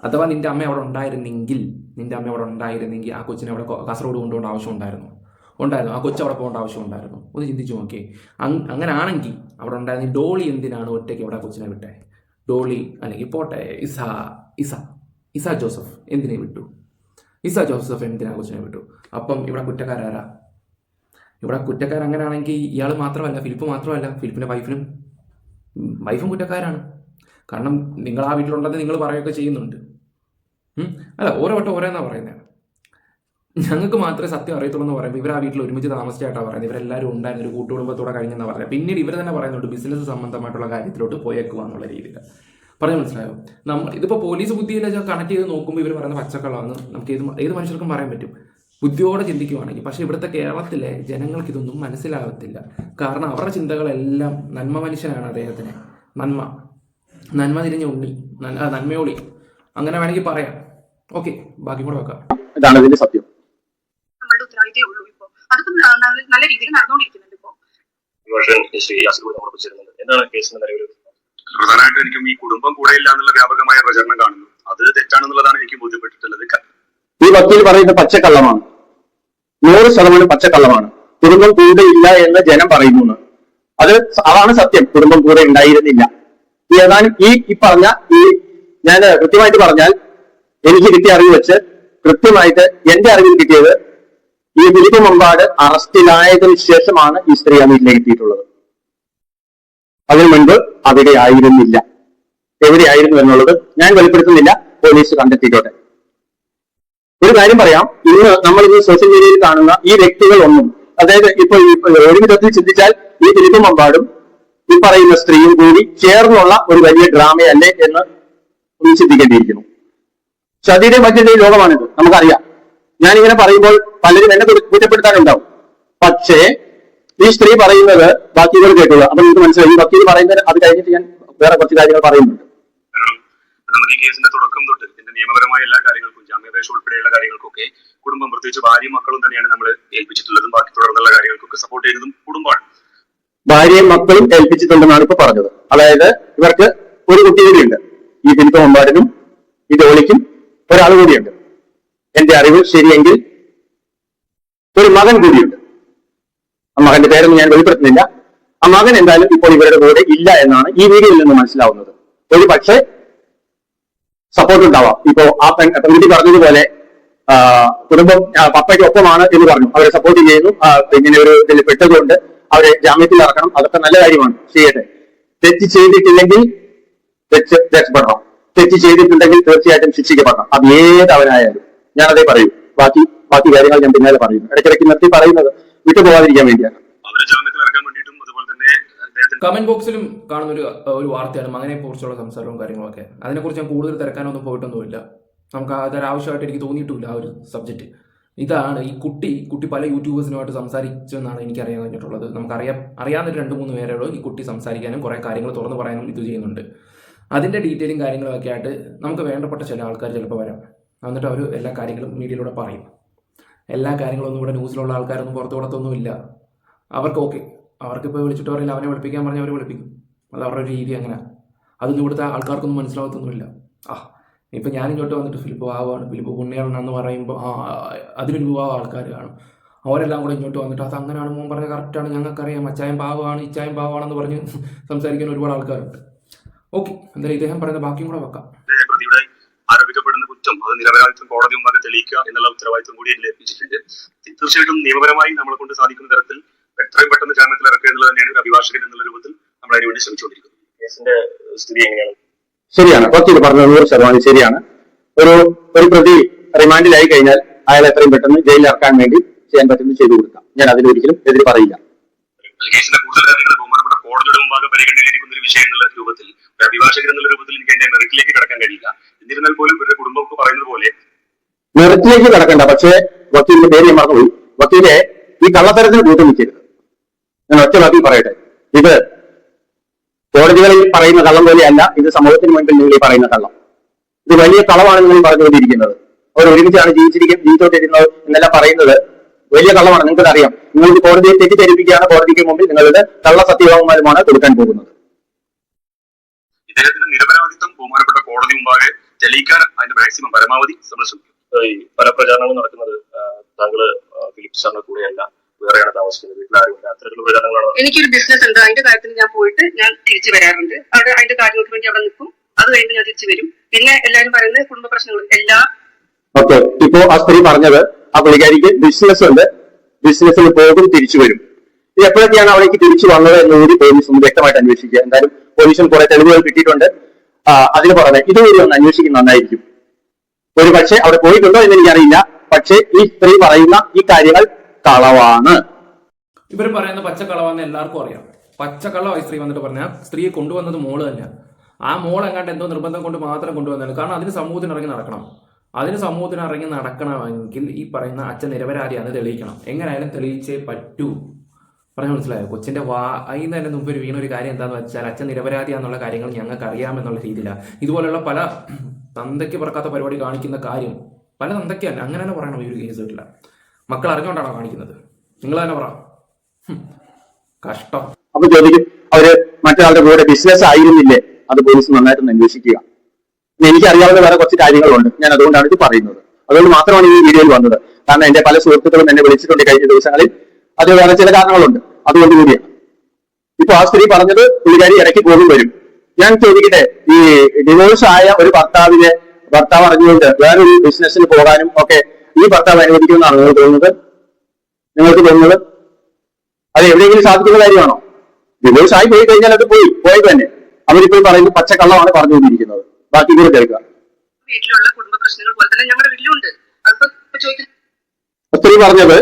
അഥവാ നിന്റെ അമ്മ അവിടെ ഉണ്ടായിരുന്നെങ്കിൽ ആ കൊച്ചിനെ അവിടെ കാസർഗോഡ് കൊണ്ടുപോകേണ്ട ആവശ്യം ഉണ്ടായിരുന്നു. ആ കൊച്ചു അവിടെ പോകേണ്ട ആവശ്യം ഉണ്ടായിരുന്നു. ഒന്ന് ചിന്തിച്ചു നോക്കിയേ. അങ്ങനെ ആണെങ്കിൽ അവിടെ ഉണ്ടായിരുന്ന ഡോളി എന്തിനാണ് ഒറ്റയ്ക്ക് അവിടെ ആ കൊച്ചിനെ വിട്ടേ? ഡോളി അല്ലെങ്കിൽ പോട്ടെ ഇസ ജോസഫ് എന്തിനെ വിട്ടു? എന്തിനാ കൊച്ചിനെ വിട്ടു? അപ്പം ഇവിടെ കുറ്റക്കാരാരാ? ഇവിടെ കുറ്റക്കാരങ്ങനാണെങ്കിൽ ഇയാൾ മാത്രമല്ല, ഫിലിപ്പ് മാത്രമല്ല, ഫിലിപ്പിൻ്റെ വൈഫും കുറ്റക്കാരാണ്. കാരണം നിങ്ങൾ ആ വീട്ടിലുണ്ടെന്ന് നിങ്ങൾ പറയുകയൊക്കെ ചെയ്യുന്നുണ്ട്. അല്ല, ഓരോ വട്ടം ഓരോന്നാണ് പറയുന്നത്. ഞങ്ങൾക്ക് മാത്രമേ സത്യം അറിയത്തുള്ളൂ എന്ന് പറയുമ്പോൾ ഇവർ ആ വീട്ടിൽ ഒരുമിച്ച് താമസിച്ചായിട്ടാണ് പറയുന്നത്. ഇവരെല്ലാവരും ഉണ്ടായിരുന്ന ഒരു കൂട്ടുകുടുംബത്തോടെ കഴിഞ്ഞെന്നാണ് പറയുന്നത്. പിന്നീട് ഇവർ തന്നെ പറയുന്നുണ്ട് ബിസിനസ് സംബന്ധമായിട്ടുള്ള കാര്യത്തിലോട്ട് പോയേക്കുക എന്നുള്ള രീതിയിൽ. പറഞ്ഞു മനസ്സിലായോ? ഇതിപ്പോൾ പോലീസ് ബുദ്ധിയിൽ കണക്ട് ചെയ്ത് നോക്കുമ്പോൾ ഇവർ പറയുന്ന പച്ചക്കള്ളാന്ന് നമുക്ക് ഏത് മനുഷ്യർക്കും പറയാൻ പറ്റും, ബുദ്ധിയോടെ ചിന്തിക്കുവാണെങ്കിൽ. പക്ഷേ ഇവിടുത്തെ കേരളത്തിലെ ജനങ്ങൾക്ക് ഇതൊന്നും മനസ്സിലാകത്തില്ല. കാരണം അവരുടെ ചിന്തകളെല്ലാം നന്മ മനുഷ്യനാണ് അദ്ദേഹത്തിന്. നന്മ തിരിഞ്ഞ ഉണ്ണി, നന്മയോളി, അങ്ങനെ വേണമെങ്കിൽ പറയാം. ഓക്കെ, ബാക്കി കൂടെ വെക്കാം. ഇതാണ് ഇതിന്റെ സത്യം. നമ്മളുടെ ഉത്തരവാദിത്തേ ഉള്ളൂ. ഇപ്പൊ അതിപ്പോ നല്ല രീതിയിൽ നടന്നുകൊണ്ടിരിക്കുന്നുണ്ട്. എന്താണ് കേസിന്റെ നിലവിൽ? പ്രധാനമായിട്ടും എനിക്കും ഈ കുടുംബം കൂടെ ഇല്ല എന്നുള്ള വ്യാപകമായ പ്രചരണം കാണുന്നു. അത് തെറ്റാണെന്നുള്ളതാണ് എനിക്ക് ബോധ്യപ്പെട്ടിട്ടുള്ളത്. ഈ വക്കീൽ പറയുന്നത് പച്ചക്കള്ളമാണ്, 100% പച്ചക്കള്ളമാണ്. കുടുംബം കൂടെ ഇല്ല എന്ന് ജനം പറയുന്നു. അതാണ് സത്യം. കുടുംബം കൂടെ ഉണ്ടായിരുന്നില്ല. ഏതാനും ഈ പറഞ്ഞ ഞാൻ കൃത്യമായിട്ട് പറഞ്ഞാൽ എനിക്ക് കിട്ടിയ അറിവ് വെച്ച് കൃത്യമായിട്ട് എന്റെ അറിവിൽ കിട്ടിയത് ഈ ഫിലിപ്പ് മമ്പാട് അറസ്റ്റിലായതിനു ശേഷമാണ് ഈ സ്ത്രീ ആ വീട്ടിലേക്ക് എത്തിയിട്ടുള്ളത്. അതിനു മുൻപ് അവിടെ ആയിരുന്നില്ല. എവിടെയായിരുന്നു എന്നുള്ളത് ഞാൻ വെളിപ്പെടുത്തുന്നില്ല, പോലീസ് കണ്ടെത്തിയിട്ടോട്ടെ. ഒരു കാര്യം പറയാം, നമ്മൾ ഇന്ന് സോഷ്യൽ മീഡിയയിൽ കാണുന്ന ഈ വ്യക്തികളൊന്നും, അതായത് ഇപ്പൊ ഒരു വിധത്തിൽ ചിന്തിച്ചാൽ ഈ ഫിലിപ്പ് മമ്പാടും ഈ പറയുന്ന സ്ത്രീയും കൂടി ചേർന്നുള്ള ഒരു വലിയ ഡ്രാമയല്ലേ എന്ന് ഒന്ന് ചിന്തിക്കേണ്ടിയിരിക്കുന്നു. ചതിയുടെ മറ്റൊരു ലോകമാണിത്, നമുക്കറിയാം. ഞാനിങ്ങനെ പറയുമ്പോൾ പലരും എന്നെ കുറ്റപ്പെടുത്താനുണ്ടാവും. പക്ഷേ ഈ സ്ത്രീ പറയുന്നത് ബാക്കികൾ കേട്ടുക. അപ്പൊ നിങ്ങൾക്ക് മനസ്സിലായി. ഈ വക്കീൽ പറയുന്നത് അത് കഴിഞ്ഞിട്ട് ഞാൻ വേറെ കുറച്ച് കാര്യങ്ങൾ പറയുന്നുണ്ട്. നമുക്ക് ഈ കേസിന്റെ തുടക്കം തൊട്ട് ഇതിന്റെ നിയമപരമായ എല്ലാ കാര്യങ്ങൾക്കും, ജാമ്യാപേക്ഷ ഉൾപ്പെടെയുള്ള കാര്യങ്ങൾക്കൊക്കെ കുടുംബം, പ്രത്യേകിച്ച് ഭാര്യയും മക്കളും തന്നെയാണ് നമ്മൾ ഏൽപ്പിച്ചിട്ടുള്ളതും. ബാക്കി തുടർന്നുള്ള കാര്യങ്ങൾക്കൊക്കെ സപ്പോർട്ട് ചെയ്തതും കുടുംബമാണ്. ഭാര്യയും മക്കളും ഏൽപ്പിച്ചിട്ടുണ്ടെന്നാണ് ഇപ്പൊ പറഞ്ഞത്. അതായത് ഇവർക്ക് ഒരു കുട്ടി കൂടിയുണ്ട്. ഈ ഫിലിപ്പ് മമ്പാടിനും ഈ ഡോളിക്കും ഒരാൾ കൂടിയുണ്ട്. എന്റെ അറിവ് ശരിയെങ്കിൽ ഒരു മകൻ കൂടിയുണ്ട്. ആ മകന്റെ പേരൊന്നും ഞാൻ വെളിപ്പെടുത്തുന്നില്ല. ആ മകൻ എന്തായാലും ഇപ്പോൾ ഇവരുടെ കൂടെ ഇല്ല എന്നാണ് ഈ വീഡിയോയിൽ നിന്ന് മനസ്സിലാവുന്നത്. ഒരു പക്ഷേ സപ്പോർട്ട് ഉണ്ടാവാം. ഇപ്പോ ആ പെൺകുട്ടി പറഞ്ഞതുപോലെ കുടുംബം പപ്പയ്ക്ക് ഒപ്പമാണ് എന്ന് പറഞ്ഞു, അവരെ സപ്പോർട്ട് ചെയ്യുന്നു. ഇങ്ങനെ ഒരു ഇതിൽ പെട്ടതുകൊണ്ട് അവരെ ജാമ്യത്തിൽ ഇറക്കണം. അതൊക്കെ നല്ല കാര്യമാണ്, ചെയ്യട്ടെ. തെറ്റ് ചെയ്തിട്ടില്ലെങ്കിൽ രക്ഷപ്പെടണം, തെറ്റ് ചെയ്തിട്ടുണ്ടെങ്കിൽ തീർച്ചയായിട്ടും ശിക്ഷിക്കപ്പെടണം. അത് ഏതവനായാലും ഞാനതേ പറയൂ. ബാക്കി കാര്യങ്ങൾ ഞാൻ പിന്നാലെ പറയും. ഇടയ്ക്കിടയ്ക്ക് നിർത്തി പറയുന്നത് വിട്ടുപോകാതിരിക്കാൻ വേണ്ടിയാണ്. കമന്റ് ബോക്സിലും കാണുന്ന ഒരു വാർത്തയാണ് മകനെ കുറിച്ചുള്ള സംസാരവും കാര്യങ്ങളൊക്കെ. അതിനെക്കുറിച്ച് ഞാൻ കൂടുതൽ തിരക്കാനൊന്നും പോയിട്ടൊന്നുമില്ല. നമുക്ക് അതൊരാവശ്യമായിട്ട് എനിക്ക് തോന്നിയിട്ടില്ല ആ ഒരു സബ്ജക്റ്റ്. ഇതാണ് ഈ കുട്ടി പല യൂട്യൂബേഴ്സിനുമായിട്ട് സംസാരിച്ചെന്നാണ് എനിക്ക് അറിയാൻ കഴിഞ്ഞിട്ടുള്ളത്. അറിയാവുന്ന 2-3 പേരോട് ഈ കുട്ടി സംസാരിക്കാനും കുറേ കാര്യങ്ങൾ തുറന്നു പറയാനും ഇത് ചെയ്യുന്നുണ്ട്. അതിൻ്റെ ഡീറ്റെയിലും കാര്യങ്ങളും ഒക്കെ ആയിട്ട് നമുക്ക് വേണ്ടപ്പെട്ട ചില ആൾക്കാർ ചിലപ്പോൾ വരാം. എന്നിട്ട് അവർ എല്ലാ കാര്യങ്ങളും മീഡിയയിലൂടെ പറയും. എല്ലാ കാര്യങ്ങളൊന്നും ഇവിടെ ന്യൂസിലുള്ള ആൾക്കാരൊന്നും പുറത്തു കൊടുത്തൊന്നുമില്ല. അവർക്ക് ഓക്കെ, അവർക്കിപ്പോൾ വിളിച്ചിട്ട് പറയില്ല, അവനെ വിളിപ്പിക്കാൻ പറഞ്ഞാൽ അവർ വിളിപ്പിക്കും. അത് അവരുടെ ഒരു രീതി അങ്ങനെ. അതൊന്നും ഇവിടുത്തെ ആൾക്കാർക്കൊന്നും മനസ്സിലാകത്തൊന്നുമില്ല. ഇപ്പം ഞാനിങ്ങോട്ട് വന്നിട്ട് ഫിലിപ്പ് പാവമാണ്, ഫിലിപ്പ് പുണ്യാളെന്ന് പറയുമ്പോൾ അതിനൊരു വിവാഹം ആൾക്കാർ കാണും. അവരെല്ലാം കൂടെ ഇങ്ങോട്ട് വന്നിട്ട് അത് അങ്ങനെയാണ് മോൻ പറഞ്ഞാൽ കറക്റ്റാണ്, ഞങ്ങൾക്കറിയാം, അച്ചായം പാവമാണ്, ഇച്ചായം പാവമാണെന്ന് പറഞ്ഞ് സംസാരിക്കാൻ ഒരുപാട് ആൾക്കാരുണ്ട്. ഓക്കെ, എന്തായാലും ഇദ്ദേഹം പറയുന്ന ബാക്കിയും കൂടെ വെക്കാം. പ്രതിയുടെ ആരോപിക്കപ്പെടുന്ന കുറ്റം അത് നിരപരാധിത്വം കോടതി മുമ്പാകെ തെളിയിക്കുക എന്നുള്ള ഉത്തരവാദിത്വം കൂടി എന്നെ ഏൽപ്പിച്ചിട്ടുണ്ട്. തീർച്ചയായിട്ടും നിയമപരമായി നമ്മളെ കൊണ്ട് സാധിക്കുന്ന തരത്തിൽ എത്രയും പെട്ടെന്ന് ജാമ്യത്തിൽ ഇറക്കുക എന്നുള്ളത് തന്നെയാണ് ഒരു അഭിഭാഷകൻ എന്നുള്ള രൂപത്തിൽ നമ്മൾ അതിനുവേണ്ടി ശ്രമിച്ചുകൊണ്ടിരിക്കുന്നത്. കേസിന്റെ സ്ഥിതി എങ്ങനെയാണ്? ശരിയാണ്, വക്കീൽ പറഞ്ഞത് 100% ശരിയാണ്. ഒരു പ്രതി റിമാൻഡിലായി കഴിഞ്ഞാൽ അയാൾ എത്രയും പെട്ടെന്ന് ജയിലിൽ ഇറക്കാൻ വേണ്ടി ചെയ്യാൻ പറ്റുന്നത് ചെയ്തു കൊടുക്കാം. ഞാൻ അതിലൊരിക്കലും എതിര് പറയില്ല. കേസിന്റെ കൂടുതൽ കാര്യങ്ങൾ ബഹുമാനപ്പെട്ട കോടതിയുടെ മുമ്പാകെ പരിഗണനയിലിരിക്കുന്ന ഒരു വിഷയം എന്നുള്ള രൂപത്തിൽ, ഒരു അഭിഭാഷകൻ എന്നുള്ള രൂപത്തിൽ എനിക്ക് അതിന്റെ മെറിറ്റിലേക്ക് കടക്കാൻ കഴിയില്ല. എന്നിരുന്നാൽ പോലും ഇവരുടെ കുടുംബമൊക്കെ പറയുന്നത് പോലെ മെറിറ്റിലേക്ക് കടക്കണ്ട. പക്ഷേ വക്കീലിന്റെ പേര് ഞാൻ മറന്നുപോയി. വക്കീലെ ഈ കള്ളത്തരത്തിന് കൂട്ടു നിൽക്കരുത്. ഞാൻ ഒറ്റ വാക്കിൽ പറയട്ടെ, ഇത് കോടതികളിൽ പറയുന്ന കള്ളം പോലെയല്ല, ഇത് സമൂഹത്തിന് മുൻപിൽ നിങ്ങൾ ഈ പറയുന്ന കള്ളം. ഇത് വലിയ കളവാണ് നിങ്ങൾ പറഞ്ഞുകൊണ്ടിരിക്കുന്നത്. അവർ ഒരുമിച്ചാണ് ജീവിച്ചോണ്ടിരുന്നത് എന്നെല്ലാം പറയുന്നത് വലിയ കള്ളമാണ്. നിങ്ങൾക്കത് അറിയാം. നിങ്ങൾക്ക് കോടതിയെ തെറ്റിദ്ധരിപ്പിക്കുകയാണ്. കോടതിക്ക് മുമ്പിൽ നിങ്ങളുടെ കള്ള സത്യവാങ്മൂലമാണ് കൊടുക്കാൻ പോകുന്നത്. ഇദ്ദേഹത്തിന്റെ നിരപരാധിത്വം ബഹുമാനപ്പെട്ട കോടതി മുമ്പാകെ തെളിയിക്കാൻ അതിന്റെ മാക്സിമം പരമാവധി നമ്മൾ ശ്രമിക്കും. ഈ പല പ്രചാരണങ്ങളും നടക്കുന്നത് താങ്കള് ഫിലിപ്പ് സാറിന്റെ കൂടെയല്ല, വേറെയാണ് താമസിക്കുന്നത്, വീട്ടിലാരുമില്ല, അത്തരത്തിലുള്ള പ്രചാരണങ്ങളാണ്. എനിക്കൊരു ബിസിനസ് ഉണ്ട്, അതിന്റെ കാര്യത്തിൽ ഞാൻ പോയിട്ട് ഞാൻ തിരിച്ചു വരാറുണ്ട്. അതിന്റെ കാര്യങ്ങൾക്ക് വേണ്ടി അവിടെ നിൽക്കും. അത് കഴിഞ്ഞ് ഞാൻ തിരിച്ചു വരും. പിന്നെ എല്ലാവരും പറയുന്നത് കുടുംബ പ്രശ്നങ്ങൾ ഓക്കെ. ഇപ്പോ ആ സ്ത്രീ പറഞ്ഞത് ആ പുള്ളിക്കാരിക്ക് ബിസിനസ് ഉണ്ട്, ബിസിനസ്സിൽ പോകും, തിരിച്ചു വരും. ഇത് എപ്പോഴൊക്കെയാണ് അവിടേക്ക് തിരിച്ചു വന്നത് എന്നുകൂടി പോലീസ് ഒന്ന് വ്യക്തമായിട്ട് അന്വേഷിക്കുക. എന്തായാലും പോലീസിന് കുറെ തെളിവുകൾ കിട്ടിയിട്ടുണ്ട്. അതിന് പുറമെ ഇതുകൂടി ഒന്ന് അന്വേഷിക്കുന്ന നന്നായിരിക്കും. ഒരു പക്ഷേ അവിടെ പോയിട്ടുണ്ടോ എന്ന് എനിക്കറിയില്ല. പക്ഷേ ഈ സ്ത്രീ പറയുന്ന ഈ കാര്യങ്ങൾ കളവാണ്. ഇവർ പറയുന്ന പച്ചക്കളവാന്ന് എല്ലാവർക്കും അറിയാം. പച്ചക്കള്ളമായി സ്ത്രീ വന്നിട്ട് പറഞ്ഞാൽ സ്ത്രീയെ കൊണ്ടുവന്നത് മോള് തന്നെയാണ്. ആ മോൾ എങ്ങാണ്ട് എന്തോ നിർബന്ധം കൊണ്ട് മാത്രം കൊണ്ടുവന്നതാണ്. കാരണം അതിന് സമൂഹത്തിന് ഇറങ്ങി നടക്കണം. നടക്കണമെങ്കിൽ ഈ പറയുന്ന അച്ഛൻ നിരപരാധിയാണെന്ന് തെളിയിക്കണം. എങ്ങനെയായാലും തെളിയിച്ചേ പറ്റൂ. പറഞ്ഞാൽ മനസ്സിലായോ? കൊച്ചിന്റെ വായിന്ന് തന്നെ മുമ്പ് വീണ ഒരു കാര്യം എന്താണെന്ന് വെച്ചാൽ അച്ഛൻ നിരപരാധിയാന്നുള്ള കാര്യങ്ങൾ ഞങ്ങൾക്ക് അറിയാമെന്നുള്ള രീതിയിലാണ്. ഇതുപോലുള്ള പല തന്തയ്ക്ക് പറക്കാത്ത പരിപാടി കാണിക്കുന്ന കാര്യം പല തന്തയ്ക്കല്ല, അങ്ങനെ തന്നെ പറയണം. ഈ ഒരു കേസ് കിട്ടില്ല. മക്കൾ അറിഞ്ഞുകൊണ്ടാണോ കാണിക്കുന്നത്? നിങ്ങൾ തന്നെ പറ. കഷ്ടം. അപ്പൊ ചോദിക്കും, അവര് മറ്റൊരാളുടെ കൂടെ ബിസിനസ് ആയിരുന്നില്ലേ? അത് പോലീസ് നന്നായിട്ടൊന്ന് അന്വേഷിക്കുക. എനിക്കറിയാവുന്ന വേറെ കുറച്ച് കാര്യങ്ങളുണ്ട്. ഞാൻ അതുകൊണ്ടാണ് ഇത് പറയുന്നത്. അതുകൊണ്ട് മാത്രമാണ് ഈ വീഡിയോയിൽ വന്നത്. കാരണം എന്റെ പല സുഹൃത്തുക്കളും എന്നെ വിളിച്ചിട്ടുണ്ട് കഴിഞ്ഞ ദിവസങ്ങളിൽ. അത് വേറെ ചില കാരണങ്ങളുണ്ട്, അതുകൊണ്ട് കൂടിയാണ്. ഇപ്പൊ ആ സ്ത്രീ പറഞ്ഞത് പുള്ളിക്കാരി ഇടയ്ക്ക് പോകും വരും. ഞാൻ ചോദിക്കട്ടെ, ഈ ഡിവോഴ്സ് ആയ ഒരു ഭർത്താവ് അറിഞ്ഞുകൊണ്ട് വേറൊരു ബിസിനസ്സിന് പോകാനും ഒക്കെ ഈ ഭർത്താവ് അനുവദിക്കുമെന്നാണ് നിങ്ങൾക്ക് തോന്നുന്നത്? അത് എവിടെയെങ്കിലും സാധിക്കുന്ന കാര്യമാണോ? ഡിവോഴ്സ് ആയി പോയി കഴിഞ്ഞാൽ അത് പോയത് തന്നെ. അവരിപ്പോൾ പറയുന്നത് പച്ചക്കള്ളമാണ് പറഞ്ഞുകൊണ്ടിരിക്കുന്നത്. ബാക്കി കൂടെ കേൾക്കുക. വീട്ടിലുള്ള കുടുംബ പ്രശ്നങ്ങൾ പോലെ തന്നെ ഞങ്ങളുടെ വീട്ടിലുണ്ട്. സ്ത്രീ പറഞ്ഞത്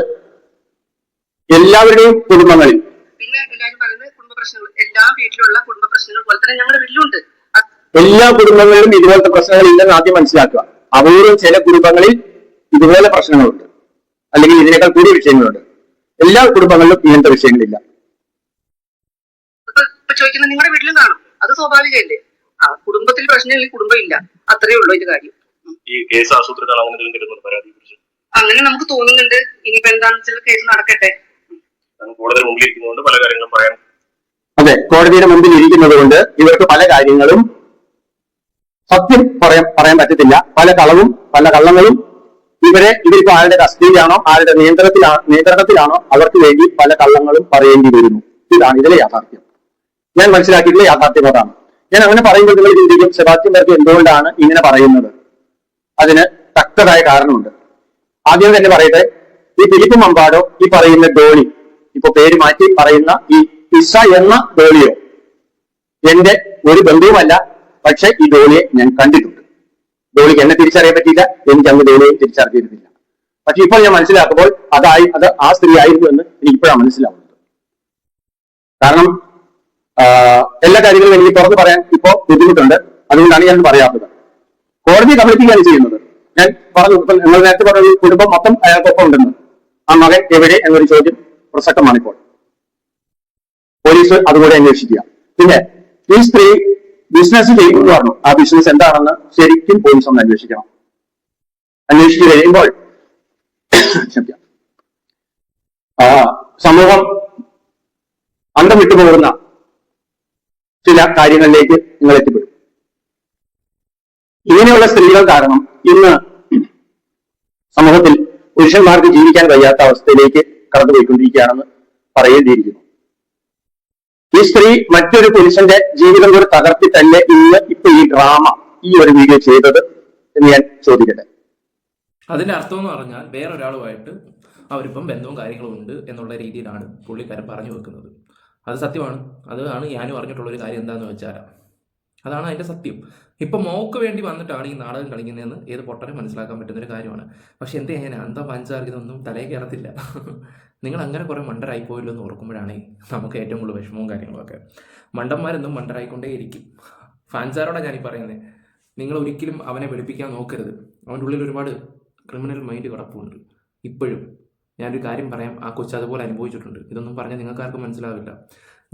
എല്ലാവരുടെയും കുടുംബങ്ങളിൽ, പിന്നെ എല്ലാവരും പറയുന്നത് കുടുംബ പ്രശ്നങ്ങൾ എല്ലാ വീട്ടിലുള്ള കുടുംബ പ്രശ്നങ്ങൾ പോലെ തന്നെ ഞങ്ങളുടെ വീട്ടിലുണ്ട്. എല്ലാ കുടുംബങ്ങളിലും ഇതുപോലത്തെ പ്രശ്നങ്ങൾ ഇല്ലെന്ന് ആദ്യം മനസ്സിലാക്കുക. അപൂർവം ചില കുടുംബങ്ങളിൽ ഇതുപോലെ പ്രശ്നങ്ങളുണ്ട്, അല്ലെങ്കിൽ ഇതിനേക്കാൾ കൂടിയ വിഷയങ്ങളുണ്ട്. എല്ലാ കുടുംബങ്ങളിലും ഇങ്ങനത്തെ വിഷയങ്ങളില്ല. ഇപ്പൊ ചോദിക്കുന്നത് നിങ്ങളുടെ വീട്ടിലും കാണും, അത് സ്വാഭാവികമല്ലേ? കുടുംബത്തിൽ പ്രശ്നമില്ലെങ്കിൽ കുടുംബം ഇല്ല, അത്രേ ഉള്ളൂ ഇത് കാര്യം. ഈ കേസ് ആസൂത്രിതമാണ് അങ്ങനെ പരാതി അങ്ങനെ നമുക്ക് തോന്നുന്നുണ്ട്. ഇനിയിപ്പോ എന്താണെന്ന് വെച്ചാൽ കേസ് നടക്കട്ടെ. കോടതി മുമ്പിൽ ഇരിക്കുന്നതുകൊണ്ട് പല കാര്യങ്ങളും പറയാം. അതെ, കോടതിയുടെ മുമ്പിൽ ഇരിക്കുന്നത് കൊണ്ട് ഇവർക്ക് പല കാര്യങ്ങളും സത്യം പറയാൻ പറ്റത്തില്ല. പല കള്ളങ്ങളും ഇവരിപ്പോ ആരുടെ കസ്റ്റഡിയിലാണോ ആരുടെ നിയന്ത്രണത്തിലാണോ അവർക്ക് വേണ്ടി പല കള്ളങ്ങളും പറയേണ്ടി വരുന്നു. ഇതാണ് ഇതിലെ യാഥാർത്ഥ്യം. ഞാൻ മനസ്സിലാക്കിയിട്ടുള്ള യാഥാർത്ഥ്യം അതാണ്. ഞാൻ അങ്ങനെ പറയുമ്പോൾ നിങ്ങൾ ചിന്തിക്കും, സെബാസ്റ്റ്യൻ ബർഗ് എന്തുകൊണ്ടാണ് ഇങ്ങനെ പറയുന്നത്? അതിന് തക്കതായ കാരണമുണ്ട്. ആദ്യം തന്നെ പറയട്ടെ, ഈ ഫിലിപ്പ് മമ്പാടോ ഈ പറയുന്ന ഡോളി, ഇപ്പൊ പേര് മാറ്റി പറയുന്ന ഈ ഇസ എന്ന ഡോളിയോ എന്റെ ഒരു ബന്ധുവുമല്ല. പക്ഷെ ഈ ഡോളിയെ ഞാൻ കണ്ടിട്ടുണ്ട്. ഡോളിക്ക് എന്നെ തിരിച്ചറിയാൻ പറ്റിയില്ല, എനിക്ക് അന്ന് ഡോളിയെ തിരിച്ചറിഞ്ഞിരുന്നില്ല. പക്ഷെ ഇപ്പോൾ ഞാൻ മനസ്സിലാക്കുമ്പോൾ അത് ആ സ്ത്രീ ആയിരുന്നു എന്ന് എനിക്ക് ഇപ്പോഴാണ് മനസ്സിലാവുന്നത്. കാരണം എല്ലാ കാര്യങ്ങളും എനിക്ക് തുറന്നു പറയാൻ ഇപ്പോ ബുദ്ധിമുട്ടുണ്ട്. അതുകൊണ്ടാണ് ഞാൻ പറയാത്തത്. കോടതിയെ കബളിപ്പിക്കുകയാണ് ചെയ്യുന്നത്. ഞാൻ പറഞ്ഞു, ഇപ്പൊ നിങ്ങൾ നേരത്തെ പറഞ്ഞ കുടുംബം മൊത്തം അയാൾക്കൊപ്പം ഉണ്ടെന്ന്. ആ മകൻ എവിടെ എന്നൊരു ചോദ്യം പ്രസക്തമാണിപ്പോൾ. പോലീസ് അതുകൂടെ അന്വേഷിക്കുക. പിന്നെ ഈ സ്ത്രീ ബിസിനസ് ചെയ്യുമെന്ന് പറഞ്ഞു. ആ ബിസിനസ് എന്താണെന്ന് ശരിക്കും പോലീസ് ഒന്ന് അന്വേഷിക്കണം. അന്വേഷിച്ചു കഴിയുമ്പോൾ സമൂഹം അന്തം വിട്ടുപോകുന്ന ചില കാര്യങ്ങളിലേക്ക് നിങ്ങൾ എത്തിപ്പെടും. ഇങ്ങനെയുള്ള സ്ത്രീകൾ കാരണം ഇന്ന് സമൂഹത്തിൽ പുരുഷന്മാർക്ക് ജീവിക്കാൻ കഴിയാത്ത അവസ്ഥയിലേക്ക് കടന്നുപോയിക്കൊണ്ടിരിക്കുകയാണെന്ന് പറയേണ്ടിയിരിക്കുന്നു. ഈ സ്ത്രീ മറ്റൊരു പുരുഷന്റെ ജീവിതം കൂടി തകർത്തിട്ടല്ലേ ഇപ്പൊ ഈ ഡ്രാമ, ഈ ഒരു വീഡിയോ ചെയ്തത് എന്ന് ഞാൻ ചോദിക്കട്ടെ. അതിന്റെ അർത്ഥം എന്ന് പറഞ്ഞാൽ വേറൊരാളുമായിട്ട് അവരിപ്പം ബന്ധവും കാര്യങ്ങളും ഉണ്ട് എന്നുള്ള രീതിയിലാണ് പുള്ളിക്കാരൻ പറഞ്ഞു വെക്കുന്നത്. അത് സത്യമാണ്. അതാണ് ഞാനും അറിഞ്ഞിട്ടുള്ളൊരു കാര്യം. എന്താണെന്ന് വെച്ചാൽ അതാണ് അതിന്റെ സത്യം. ഇപ്പം മോക്ക് വേണ്ടി വന്നിട്ടാണ് ഈ നാടകം കളിക്കുന്നതെന്ന് ഏത് പൊട്ടനെ മനസ്സിലാക്കാൻ പറ്റുന്നൊരു കാര്യമാണ്. പക്ഷെ എന്ത് ചെയ്യാൻ, അന്ത പഞ്ചാർക്കുന്നൊന്നും തലയിൽ കയറത്തില്ല. നിങ്ങൾ അങ്ങനെ കുറെ മണ്ടരായി പോയല്ലോ എന്ന് ഓർക്കുമ്പോഴാണ് നമുക്ക് ഏറ്റവും കൂടുതൽ വിഷമവും കാര്യങ്ങളൊക്കെ. മണ്ടന്മാരെന്നും മണ്ടരായിക്കൊണ്ടേ ഇരിക്കും. ഫാൻസാരോടെ ഞാനീ പറയുന്നത്, നിങ്ങൾ ഒരിക്കലും അവനെ വെളുപ്പിക്കാൻ നോക്കരുത്. അവൻ്റെ ഉള്ളിൽ ഒരുപാട് ക്രിമിനൽ മൈൻഡ് കിടപ്പുണ്ട് ഇപ്പോഴും. ഞാനൊരു കാര്യം പറയാം, ആ കൊച്ചു അതുപോലെ അനുഭവിച്ചിട്ടുണ്ട്. ഇതൊന്നും പറഞ്ഞാൽ നിങ്ങൾക്കാർക്കും മനസ്സിലാവില്ല.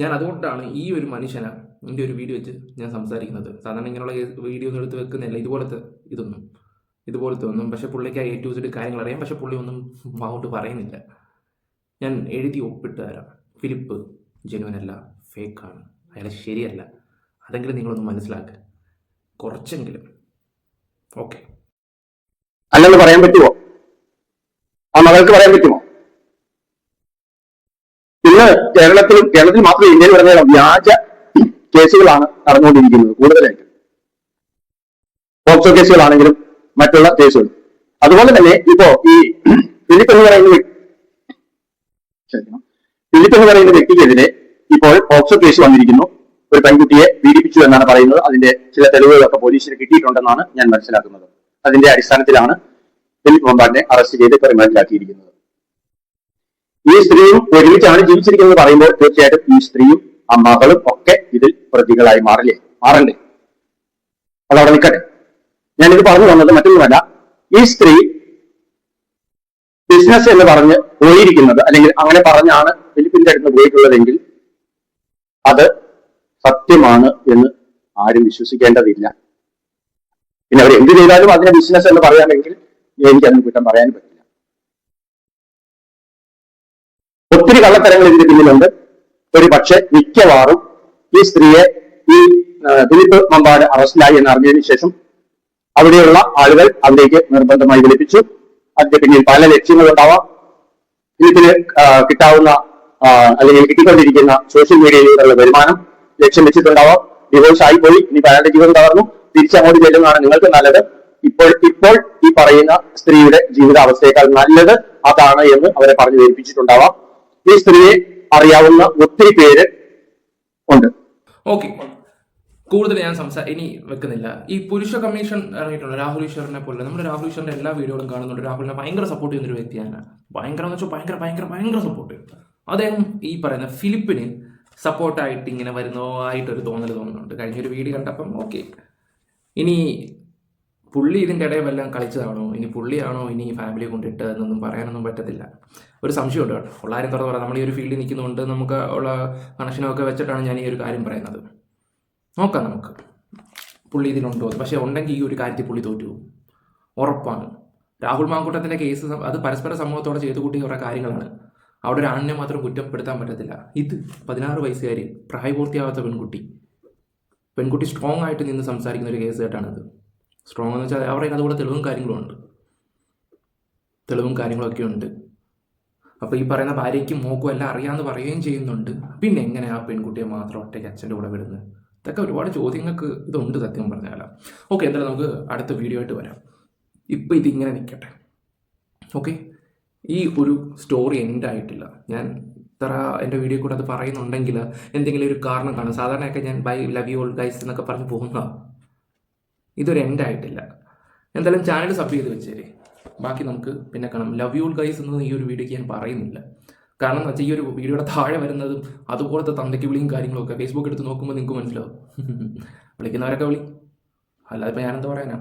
ഞാൻ അതുകൊണ്ടാണ് ഈ ഒരു മനുഷ്യനെ എൻ്റെ ഒരു വീഡിയോ വെച്ച് ഞാൻ സംസാരിക്കുന്നത്. സാധാരണ ഇങ്ങനെയുള്ള വീഡിയോ ഒന്നും എടുത്ത് വെക്കുന്നില്ല, ഇതുപോലത്തെ ഒന്നും. പക്ഷെ പുള്ളിക്ക് A to Z കാര്യങ്ങൾ അറിയാം. പക്ഷെ പുള്ളി ഒന്നും അങ്ങോട്ട് പറയുന്നില്ല. ഞാൻ എഴുതി ഒപ്പിട്ട് തരാം. ഫിലിപ്പ് ജെനുവനല്ല, ഫേക്കാണ്, അയാൾ ശരിയല്ല. അതെങ്കിലും നിങ്ങളൊന്ന് മനസ്സിലാക്കുക കുറച്ചെങ്കിലും. ഓക്കെ, അല്ലെന്ന് പറയാൻ പറ്റുമോ? ആ മകൾക്ക് പറയാൻ പറ്റുമോ? ഇന്ന് കേരളത്തിൽ മാത്രമേ ഇന്ത്യയിൽ പറഞ്ഞ വ്യാജ കേസുകളാണ് നടന്നുകൊണ്ടിരിക്കുന്നത് കൂടുതലായിട്ട്. പോക്സോ കേസുകളാണെങ്കിലും മറ്റുള്ള കേസുകൾ. അതുപോലെ തന്നെ ഇപ്പോ ഈ ഫിലിപ്പ് എന്ന് പറയുന്ന വ്യക്തിക്കെതിരെ ഇപ്പോൾ പോക്സോ കേസ് വന്നിരിക്കുന്നു. ഒരു പെൺകുട്ടിയെ പീഡിപ്പിച്ചു എന്നാണ് പറയുന്നത്. അതിന്റെ ചില തെളിവുകളൊക്കെ പോലീസിന് കിട്ടിയിട്ടുണ്ടെന്നാണ് ഞാൻ മനസ്സിലാക്കുന്നത്. അതിന്റെ അടിസ്ഥാനത്തിലാണ് ഫിലിപ്പ് മമ്പാടിനെ അറസ്റ്റ് ചെയ്ത് റിമാൻഡിലാക്കിയിരിക്കുന്നത്. ഈ സ്ത്രീയും ഒരുമിച്ചാണ് ജീവിച്ചിരിക്കുന്നത് പറയുമ്പോൾ തീർച്ചയായിട്ടും ഈ സ്ത്രീയും ആ മകളും ഒക്കെ ഇതിൽ പ്രതികളായി മാറണ്ടേ? അതവിടെ നിൽക്കട്ടെ. ഞാനിത് പറഞ്ഞു വന്നത് മറ്റൊന്നുമല്ല. ഈ സ്ത്രീ ബിസിനസ് എന്ന് പറഞ്ഞ് പോയിരിക്കുന്നത്, അല്ലെങ്കിൽ അങ്ങനെ പറഞ്ഞാണ് ഫിലിപ്പിന്റെ അടുത്ത് പോയിട്ടുള്ളതെങ്കിൽ അത് സത്യമാണ് എന്ന് ആരും വിശ്വസിക്കേണ്ടതില്ല. പിന്നെ അവർ എന്ത് ചെയ്താലും അതിനെ ബിസിനസ് എന്ന് പറയാമെങ്കിൽ എനിക്കതിന് കുറ്റം പറയാനും പറ്റില്ല. ഒത്തിരി കള്ളത്തരങ്ങൾ ഇതിന് പിന്നിലുണ്ട്. ഒരു പക്ഷെ മിക്കവാറും ഈ സ്ത്രീയെ ഈ ഫിലിപ്പ് മമ്പാട് അറസ്റ്റിലായി എന്ന് അറിഞ്ഞതിന് ശേഷം അവിടെയുള്ള ആളുകൾ അതിലേക്ക് നിർബന്ധമായി വിളിപ്പിച്ചു. അതിന്റെ പിന്നിൽ പല ലക്ഷ്യങ്ങളുണ്ടാവാം. ഫിലിപ്പിന് കിട്ടാവുന്ന അല്ലെങ്കിൽ കിട്ടിക്കൊണ്ടിരിക്കുന്ന സോഷ്യൽ മീഡിയയിലൂടെയുള്ള വരുമാനം ലക്ഷ്യം വെച്ചിട്ടുണ്ടാവാം. ഡിവോഴ്സ് ആയിപ്പോയി, ഇനി അയാളുടെ ജീവിതം തകർന്നു, തിരിച്ചങ്ങോട്ട് ചെല്ലുന്നതാണ് നിങ്ങൾക്ക് നല്ലത്. ഇപ്പോൾ ഈ പറയുന്ന സ്ത്രീയുടെ ജീവിതാവസ്ഥയേക്കാൾ നല്ലത് അതാണ് എന്ന് അവരെ പറഞ്ഞു ധരിപ്പിച്ചിട്ടുണ്ടാവാം. ഈ സ്ത്രീയെ അറിയാവുന്ന ഒത്തിരി പേര് ഉണ്ട്. ഓക്കെ, കൂടുതൽ ഞാൻ ഇനി വെക്കുന്നില്ല. ഈ പുരുഷ കമ്മീഷൻ ഇറങ്ങിയിട്ടുണ്ട് രാഹുൽ ഈശ്വറിനെ പോലെ. നമ്മുടെ രാഹുൽ ഈശ്വറിന്റെ എല്ലാ വീഡിയോകളും കാണുന്നുണ്ട്. രാഹുലിനെ ഭയങ്കര സപ്പോർട്ട് ചെയ്യുന്നൊരു വ്യക്തിയാണ്. ഭയങ്കര എന്ന് വെച്ചാൽ ഭയങ്കര സപ്പോർട്ട്. അദ്ദേഹം ഈ പറയുന്ന ഫിലിപ്പിന് സപ്പോർട്ടായിട്ട് ഇങ്ങനെ വരുന്നതായിട്ടൊരു തോന്നുന്നുണ്ട്. കഴിഞ്ഞൊരു വീഡിയോ കണ്ടപ്പം ഓക്കെ, ഇനി പുള്ളി ഇതിൻ്റെ ഇടയിൽ വല്ലതും കളിച്ചതാണോ, ഇനി പുള്ളിയാണോ ഇനി ഫാമിലിയെ കൊണ്ടിട്ട് എന്നൊന്നും പറയാനൊന്നും പറ്റത്തില്ല. ഒരു സംശയമുണ്ട് കേട്ടോ. ഉള്ളാരും തുറന്നു പറയാം. നമ്മൾ ഈ ഒരു ഫീൽഡിൽ നിൽക്കുന്നുണ്ട്, നമുക്ക് ഉള്ള കണക്ഷനൊക്കെ വെച്ചിട്ടാണ് ഞാൻ ഈ ഒരു കാര്യം പറയുന്നത്. നോക്കാം നമുക്ക് പുള്ളി ഇതിലുണ്ടോ. പക്ഷെ ഉണ്ടെങ്കിൽ ഈ ഒരു കാര്യത്തിൽ പുള്ളി തോറ്റു പോകും, ഉറപ്പാണ്. രാഹുൽ മാങ്കൂട്ടത്തിൻ്റെ കേസ് അത് പരസ്പര സമൂഹത്തോടെ ചെയ്തു കൂട്ടിയ കുറേ കാര്യങ്ങളാണ്. അവിടെ ഒരു ആണിനെ മാത്രം കുറ്റപ്പെടുത്താൻ പറ്റത്തില്ല. ഇത് 16 വയസ്സുകാരി, പ്രായപൂർത്തിയാവാത്ത പെൺകുട്ടി സ്ട്രോങ് ആയിട്ട് നിന്ന് സംസാരിക്കുന്ന ഒരു കേസ് കേട്ടാണിത്. സ്ട്രോങ് എന്ന് വെച്ചാൽ അവരുടെ അതുകൂടെ തെളിവും കാര്യങ്ങളൊക്കെ ഉണ്ട്. അപ്പോൾ ഈ പറയുന്ന ഭാര്യയ്ക്കും മോക്കും എല്ലാം അറിയാമെന്ന് പറയുകയും ചെയ്യുന്നുണ്ട്. പിന്നെ എങ്ങനെ ആ പെൺകുട്ടിയെ മാത്രം ഒറ്റയ്ക്ക് അച്ഛൻ്റെ കൂടെ വിടുന്നത്? ഇതൊക്കെ ഒരുപാട് ചോദ്യങ്ങൾക്ക് ഇതുണ്ട് സത്യം പറഞ്ഞാൽ. ഓക്കെ, എന്തായാലും നമുക്ക് അടുത്ത വീഡിയോ ആയിട്ട് വരാം. ഇപ്പം ഇതിങ്ങനെ നിൽക്കട്ടെ. ഓക്കെ, ഈ ഒരു സ്റ്റോറി എൻഡ് ആയിട്ടില്ല. ഞാൻ ഇത്ര എൻ്റെ വീഡിയോ കൂടെ അത് പറയുന്നുണ്ടെങ്കിൽ എന്തെങ്കിലും ഒരു കാരണം കാണും. സാധാരണയൊക്കെ ഞാൻ bye love you all guys എന്നൊക്കെ പറഞ്ഞ് പോകുന്നതാണ്. ഇതൊരു എൻഡ് ആയിട്ടില്ല. എന്തായാലും ചാനൽ സബ് ചെയ്ത് വെച്ചേരെ. ബാക്കി നമുക്ക് പിന്നെ കാണാം. ലവ് യു ഓൾ ഗൈസ് എന്നത് ഈ ഒരു വീഡിയോക്ക് ഞാൻ പറയുന്നില്ല. കാരണം എന്ന് വെച്ചാൽ ഈ ഒരു വീഡിയോയുടെ താഴെ വരുന്നതും അതുപോലത്തെ തന്തയ്ക്ക് വിളിയും കാര്യങ്ങളൊക്കെ ഫേസ്ബുക്ക് എടുത്ത് നോക്കുമ്പോൾ നിങ്ങൾക്ക് മനസ്സിലാവും. വിളിക്കുന്നവരൊക്കെ വിളി, അല്ലാതെ ഇപ്പം ഞാനെന്താ പറയാനാ.